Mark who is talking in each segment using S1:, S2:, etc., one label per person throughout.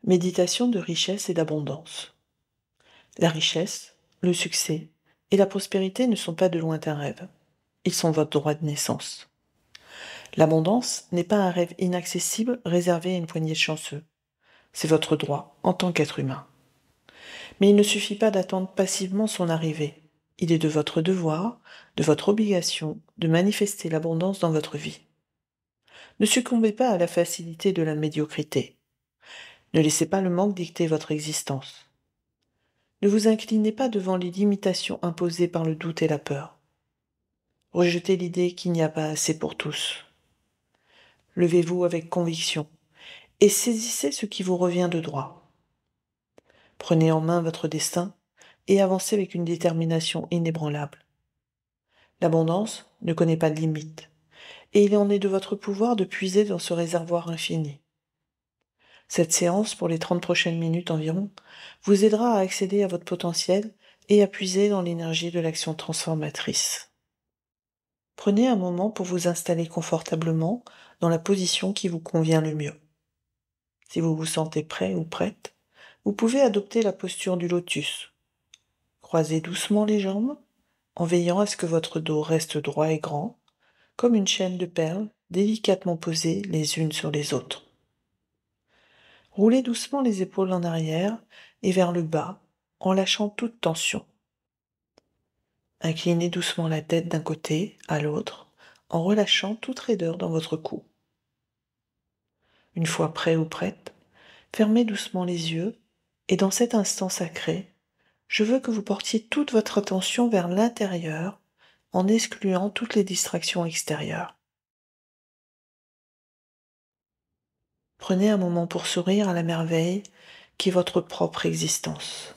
S1: Méditation de richesse et d'abondance. La richesse, le succès et la prospérité ne sont pas de lointains rêves. Ils sont votre droit de naissance. L'abondance n'est pas un rêve inaccessible réservé à une poignée de chanceux. C'est votre droit en tant qu'être humain. Mais il ne suffit pas d'attendre passivement son arrivée. Il est de votre devoir, de votre obligation, de manifester l'abondance dans votre vie. Ne succombez pas à la facilité de la médiocrité. Ne laissez pas le manque dicter votre existence. Ne vous inclinez pas devant les limitations imposées par le doute et la peur. Rejetez l'idée qu'il n'y a pas assez pour tous. Levez-vous avec conviction et saisissez ce qui vous revient de droit. Prenez en main votre destin et avancez avec une détermination inébranlable. L'abondance ne connaît pas de limite, et il en est de votre pouvoir de puiser dans ce réservoir infini. Cette séance, pour les 30 prochaines minutes environ, vous aidera à accéder à votre potentiel et à puiser dans l'énergie de l'action transformatrice. Prenez un moment pour vous installer confortablement dans la position qui vous convient le mieux. Si vous vous sentez prêt ou prête, vous pouvez adopter la posture du lotus. Croisez doucement les jambes en veillant à ce que votre dos reste droit et grand, comme une chaîne de perles délicatement posées les unes sur les autres. Roulez doucement les épaules en arrière et vers le bas en lâchant toute tension. Inclinez doucement la tête d'un côté à l'autre en relâchant toute raideur dans votre cou. Une fois prêt ou prête, fermez doucement les yeux et dans cet instant sacré, je veux que vous portiez toute votre attention vers l'intérieur en excluant toutes les distractions extérieures. Prenez un moment pour sourire à la merveille qui est votre propre existence.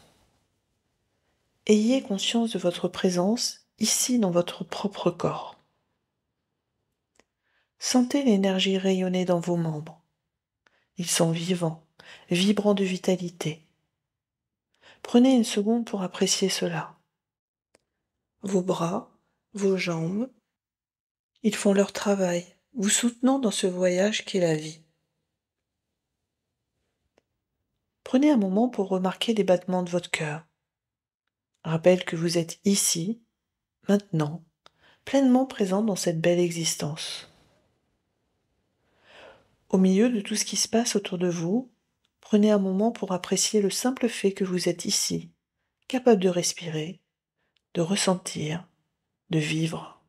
S1: Ayez conscience de votre présence ici dans votre propre corps. Sentez l'énergie rayonner dans vos membres. Ils sont vivants, vibrants de vitalité. Prenez une seconde pour apprécier cela. Vos bras, vos jambes, ils font leur travail, vous soutenant dans ce voyage qu'est la vie. Prenez un moment pour remarquer les battements de votre cœur. Rappelle que vous êtes ici, maintenant, pleinement présent dans cette belle existence. Au milieu de tout ce qui se passe autour de vous, prenez un moment pour apprécier le simple fait que vous êtes ici, capable de respirer, de ressentir, de vivre.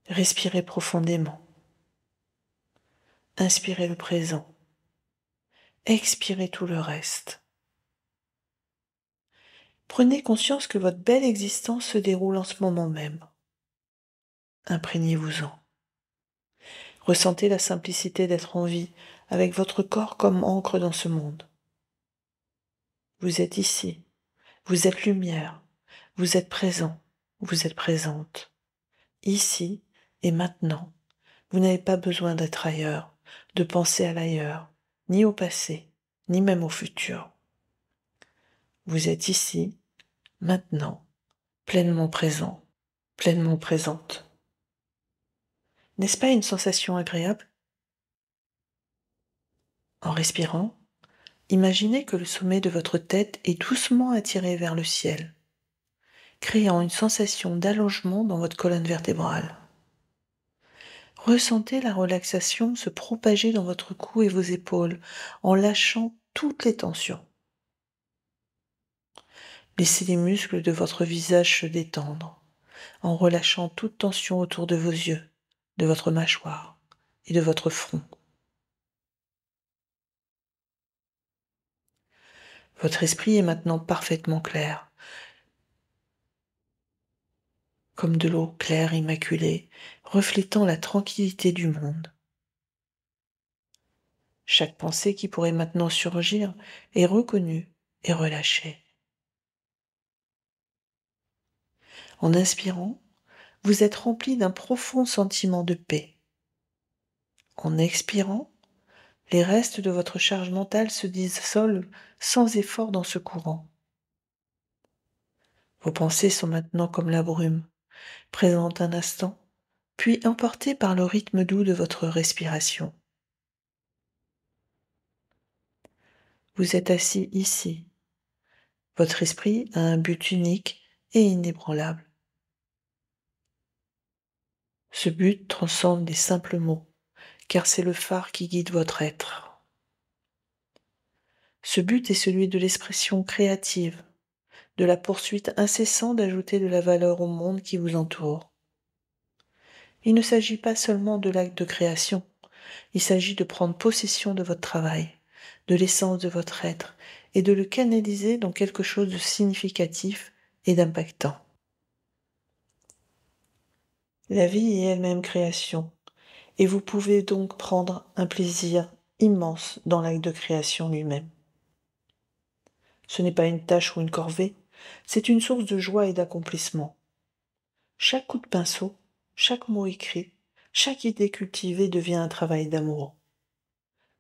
S1: Respirez profondément. Inspirez le présent. Expirez tout le reste. Prenez conscience que votre belle existence se déroule en ce moment même. Imprégnez-vous-en. Ressentez la simplicité d'être en vie avec votre corps comme ancre dans ce monde. Vous êtes ici, vous êtes lumière, vous êtes présent, vous êtes présente. Ici et maintenant, vous n'avez pas besoin d'être ailleurs, de penser à l'ailleurs, ni au passé, ni même au futur. Vous êtes ici, maintenant, pleinement présent, pleinement présente. N'est-ce pas une sensation agréable? En respirant, imaginez que le sommet de votre tête est doucement attiré vers le ciel, créant une sensation d'allongement dans votre colonne vertébrale. Ressentez la relaxation se propager dans votre cou et vos épaules en lâchant toutes les tensions. Laissez les muscles de votre visage se détendre en relâchant toute tension autour de vos yeux, de votre mâchoire et de votre front. Votre esprit est maintenant parfaitement clair, comme de l'eau claire immaculée, reflétant la tranquillité du monde. Chaque pensée qui pourrait maintenant surgir est reconnue et relâchée. En inspirant, vous êtes rempli d'un profond sentiment de paix. En expirant, les restes de votre charge mentale se dissolvent sans effort dans ce courant. Vos pensées sont maintenant comme la brume, présentes un instant, puis emportées par le rythme doux de votre respiration. Vous êtes assis ici. Votre esprit a un but unique et inébranlable. Ce but transcende les simples mots, car c'est le phare qui guide votre être. Ce but est celui de l'expression créative, de la poursuite incessante d'ajouter de la valeur au monde qui vous entoure. Il ne s'agit pas seulement de l'acte de création, il s'agit de prendre possession de votre travail, de l'essence de votre être, et de le canaliser dans quelque chose de significatif et d'impactant. La vie est elle-même création, et vous pouvez donc prendre un plaisir immense dans l'acte de création lui-même. Ce n'est pas une tâche ou une corvée, c'est une source de joie et d'accomplissement. Chaque coup de pinceau, chaque mot écrit, chaque idée cultivée devient un travail d'amour.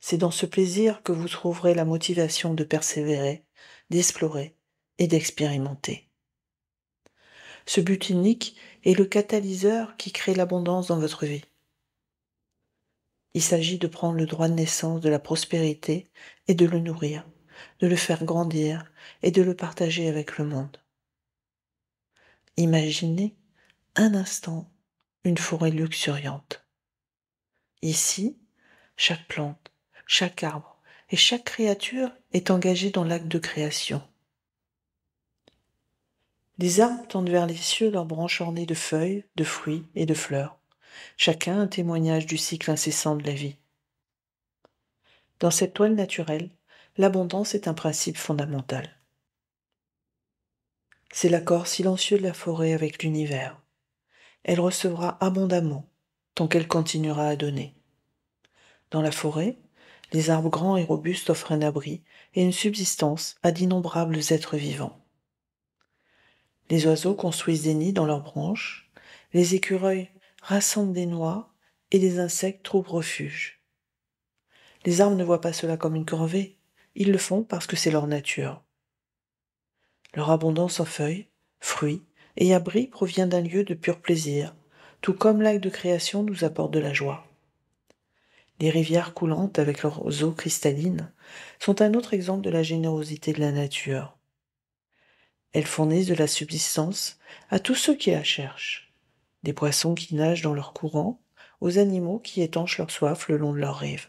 S1: C'est dans ce plaisir que vous trouverez la motivation de persévérer, d'explorer et d'expérimenter. Ce but unique est le catalyseur qui crée l'abondance dans votre vie. Il s'agit de prendre le droit de naissance de la prospérité et de le nourrir, de le faire grandir et de le partager avec le monde. Imaginez un instant une forêt luxuriante. Ici, chaque plante, chaque arbre et chaque créature est engagée dans l'acte de création. Les arbres tendent vers les cieux leurs branches ornées de feuilles, de fruits et de fleurs, chacun un témoignage du cycle incessant de la vie. Dans cette toile naturelle, l'abondance est un principe fondamental. C'est l'accord silencieux de la forêt avec l'univers. Elle recevra abondamment, tant qu'elle continuera à donner. Dans la forêt, les arbres grands et robustes offrent un abri et une subsistance à d'innombrables êtres vivants. Les oiseaux construisent des nids dans leurs branches, les écureuils rassemblent des noix et les insectes trouvent refuge. Les arbres ne voient pas cela comme une corvée, ils le font parce que c'est leur nature. Leur abondance en feuilles, fruits et abris provient d'un lieu de pur plaisir, tout comme l'acte de création nous apporte de la joie. Les rivières coulantes avec leurs eaux cristallines sont un autre exemple de la générosité de la nature. Elles fournissent de la subsistance à tous ceux qui la cherchent, des poissons qui nagent dans leurs courants, aux animaux qui étanchent leur soif le long de leurs rives.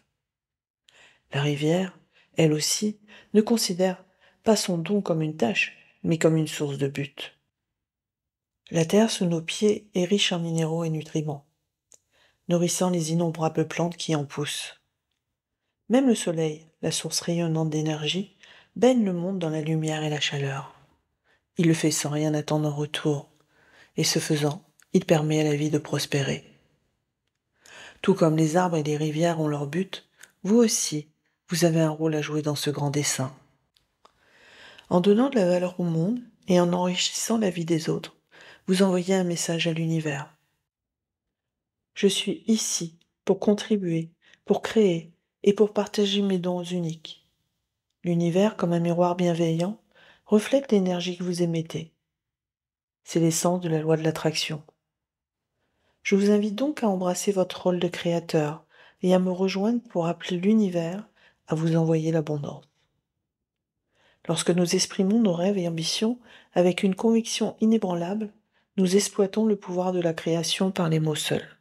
S1: La rivière, elle aussi, ne considère pas son don comme une tâche, mais comme une source de but. La terre sous nos pieds est riche en minéraux et nutriments, nourrissant les innombrables plantes qui en poussent. Même le soleil, la source rayonnante d'énergie, baigne le monde dans la lumière et la chaleur. Il le fait sans rien attendre en retour, et ce faisant, il permet à la vie de prospérer. Tout comme les arbres et les rivières ont leur but, vous aussi, vous avez un rôle à jouer dans ce grand dessein. En donnant de la valeur au monde et en enrichissant la vie des autres, vous envoyez un message à l'univers. Je suis ici pour contribuer, pour créer et pour partager mes dons uniques. L'univers, comme un miroir bienveillant, reflète l'énergie que vous émettez. C'est l'essence de la loi de l'attraction. Je vous invite donc à embrasser votre rôle de créateur et à me rejoindre pour appeler l'univers à vous envoyer l'abondance. Lorsque nous exprimons nos rêves et ambitions avec une conviction inébranlable, nous exploitons le pouvoir de la création par les mots seuls.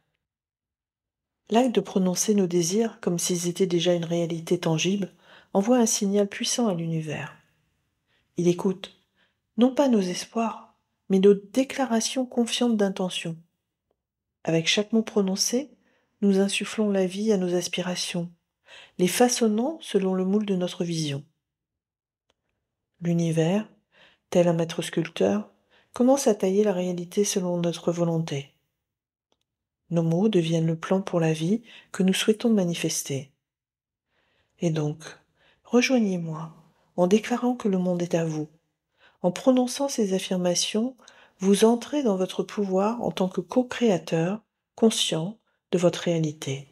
S1: L'acte de prononcer nos désirs comme s'ils étaient déjà une réalité tangible envoie un signal puissant à l'univers. Il écoute, non pas nos espoirs, mais nos déclarations confiantes d'intention. Avec chaque mot prononcé, nous insufflons la vie à nos aspirations, les façonnant selon le moule de notre vision. L'univers, tel un maître sculpteur, commence à tailler la réalité selon notre volonté. Nos mots deviennent le plan pour la vie que nous souhaitons manifester. Et donc, rejoignez-moi en déclarant que le monde est à vous. En prononçant ces affirmations, vous entrez dans votre pouvoir en tant que co-créateur, conscient de votre réalité.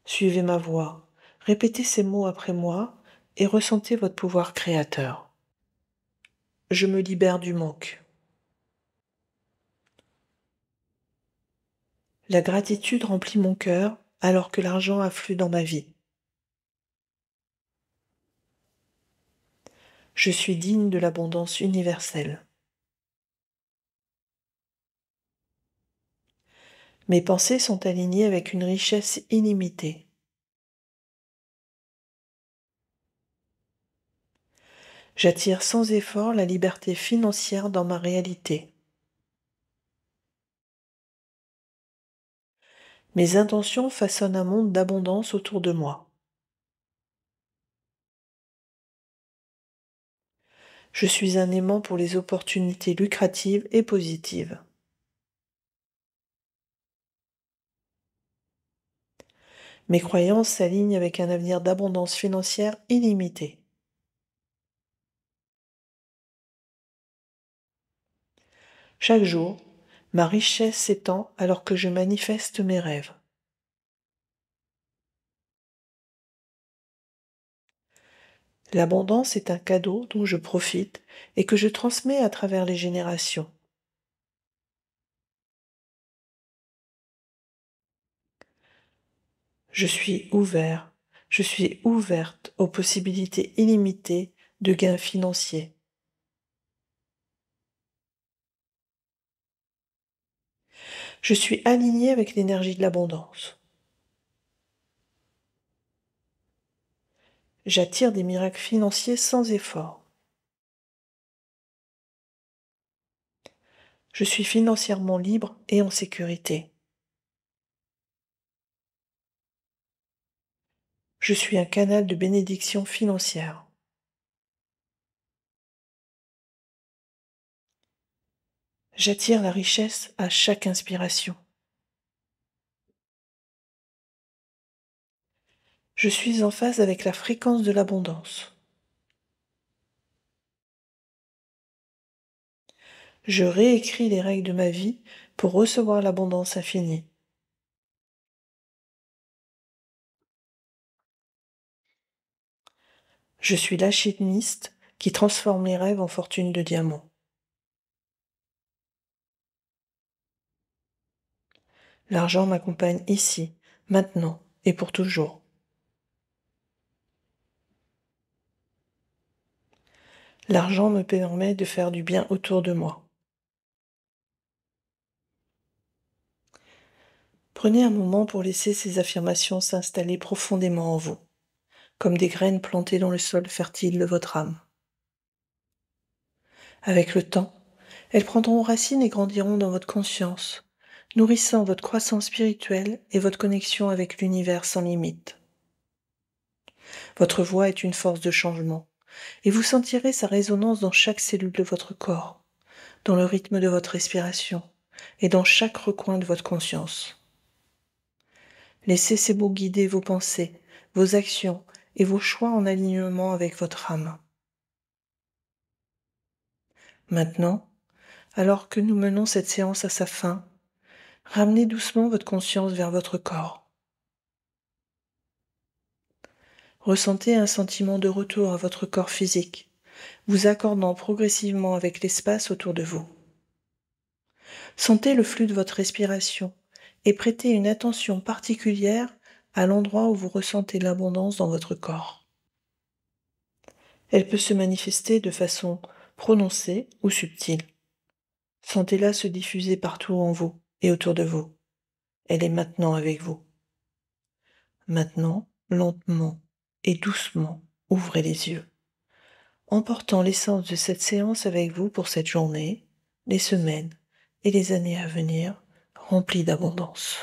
S1: Suivez ma voix, répétez ces mots après moi et ressentez votre pouvoir créateur. Je me libère du manque. La gratitude remplit mon cœur alors que l'argent afflue dans ma vie. Je suis digne de l'abondance universelle. Mes pensées sont alignées avec une richesse illimitée. J'attire sans effort la liberté financière dans ma réalité. Mes intentions façonnent un monde d'abondance autour de moi. Je suis un aimant pour les opportunités lucratives et positives. Mes croyances s'alignent avec un avenir d'abondance financière illimitée. Chaque jour, ma richesse s'étend alors que je manifeste mes rêves. L'abondance est un cadeau dont je profite et que je transmets à travers les générations. Je suis ouvert, je suis ouverte aux possibilités illimitées de gains financiers. Je suis aligné avec l'énergie de l'abondance. J'attire des miracles financiers sans effort. Je suis financièrement libre et en sécurité. Je suis un canal de bénédiction financière. J'attire la richesse à chaque inspiration. Je suis en phase avec la fréquence de l'abondance. Je réécris les règles de ma vie pour recevoir l'abondance infinie. Je suis l'alchimiste qui transforme les rêves en fortune de diamants. L'argent m'accompagne ici, maintenant et pour toujours. L'argent me permet de faire du bien autour de moi. Prenez un moment pour laisser ces affirmations s'installer profondément en vous, comme des graines plantées dans le sol fertile de votre âme. Avec le temps, elles prendront racine et grandiront dans votre conscience, nourrissant votre croissance spirituelle et votre connexion avec l'univers sans limite. Votre voix est une force de changement, et vous sentirez sa résonance dans chaque cellule de votre corps, dans le rythme de votre respiration et dans chaque recoin de votre conscience. Laissez ces mots guider vos pensées, vos actions et vos choix en alignement avec votre âme. Maintenant, alors que nous menons cette séance à sa fin, ramenez doucement votre conscience vers votre corps. Ressentez un sentiment de retour à votre corps physique, vous accordant progressivement avec l'espace autour de vous. Sentez le flux de votre respiration et prêtez une attention particulière à l'endroit où vous ressentez l'abondance dans votre corps. Elle peut se manifester de façon prononcée ou subtile. Sentez-la se diffuser partout en vous et autour de vous. Elle est maintenant avec vous. Maintenant, lentement et doucement, ouvrez les yeux, emportant l'essence de cette séance avec vous pour cette journée, les semaines et les années à venir, remplies d'abondance.